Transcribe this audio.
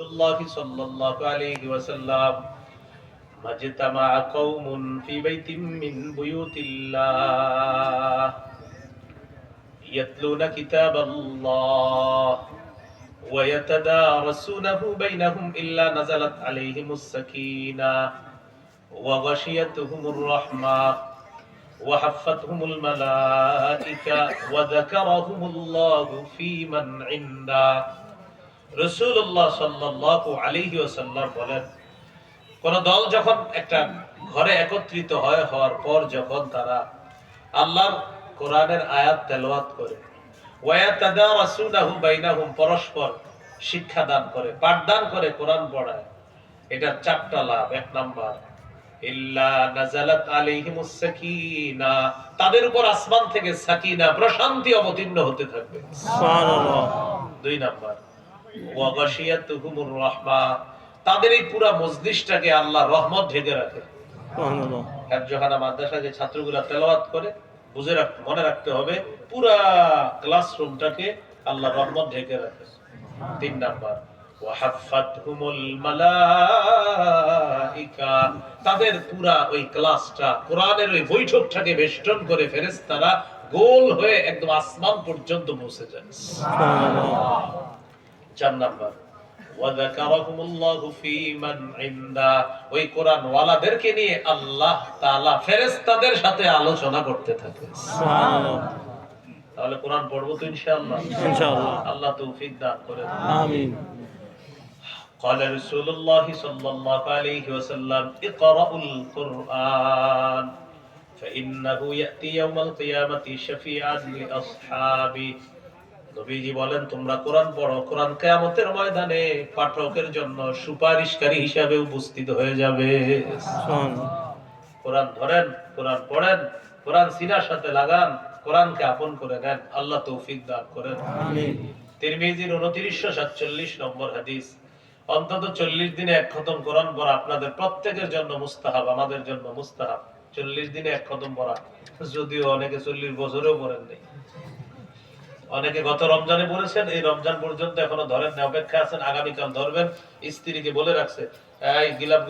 الله صلى الله عليه وسلم ما اجتمع قوم في بيت من بيوت الله يتلون كتاب الله ويتدارسونه بينهم إلا نزلت عليهم السكينة وغشيتهم الرحمة وحفتهم الملائكة وذكرهم الله في من عنده রাসূলুল্লাহ সাল্লাল্লাহু আলাইহি ওয়াসাল্লাম বলেন, কোন দল যখন একটা ঘরে একত্রিত হওয়ার পর যখন তারা আল্লাহর কোরআনের আয়াত তেলাওয়াত করে, ওয়ায়াতাদারাসুনাহু বাইনাহুম, পরস্পর শিক্ষাদান করে, পাঠদান করে, কোরআন পড়ায়, এটা চারটা লাভ। এক নাম্বার, ইল্লা নাযালাত আলাইহিমুস সাকিনা, তাদের উপর আসমান থেকে সাকিনা, প্রশান্তি অবতীর্ণ হতে থাকবে। সুবহানাল্লাহ। দুই নাম্বার, ওয়া গাশিয়াতুহুমুর রাহমা, তাদের এই পুরা মজলিসটাকে আল্লাহ রহমত ঢেকে রাখে। সুবহানাল্লাহ। হেফজখানা মাদ্রাসায় যে ছাত্রগুলা তেলাওয়াত করে, মনে রাখতে হবে, পুরা ক্লাসরুমটাকে আল্লাহ রহমত ঢেকে রাখে। তিন নাম্বার, ওয়া হাফাতহুমুল মালাইকা, তাদের পুরা ওই ক্লাসটা, কোরআনের ওই বৈঠকটাকে বেষ্টন করে ফেরেশতারা গোল হয়ে একদম আসমান পর্যন্ত পৌঁছে যায়। সুবহানাল্লাহ। চার নাম্বার, ওয়া যাকারাহুমুল্লাহু ফী মান ইনদা, ওই কোরআন ওয়ালাদেরকে নিয়ে আল্লাহ তাআলা ফেরেশতাদের সাথে আলোচনা করতে থাকে। সুবহানাল্লাহ। তাহলে কোরআন পড়বো তো ইনশাআল্লাহ। ইনশাআল্লাহ। আল্লাহ তৌফিক দান করেন। আমিন। قال رسول الله صلى الله عليه وسلم اقرأوا القرآن فإنه يأتي يوم القيامة شفيعا لأصحابه। নবীজি বলেন, তোমরা কোরআন পড়ো, কোরআন কিয়ামতের ময়দানে পাঠকের জন্য সুপারিশকারী হিসাবে উপস্থিত হয়ে যাবে। কোরআন ধরেন, কোরআন পড়েন, কোরআন সিনার সাথে লাগান, কোরআনকে আপন করে নেন। আল্লাহ তৌফিক দান করেন। আমিন। তিরমিজির 2947 নম্বর হাদিস, অন্তত 40 দিনে এক খতম কোরআন পড়া আপনাদের প্রত্যেকের জন্য মুস্তাহাব, আমাদের জন্য মুস্তাহাব। 40 দিনে এক খতম পড়া, যদিও অনেকে 40 বছরেও পড়েন নাই। অনেকে গত রমজানে পড়েছেন, এই রমজান পর্যন্ত এখনো ধরেন না, অপেক্ষা আছেন, আগামীকাল ধরবেন। স্ত্রীকে বলে রাখছে, এই গিলাপ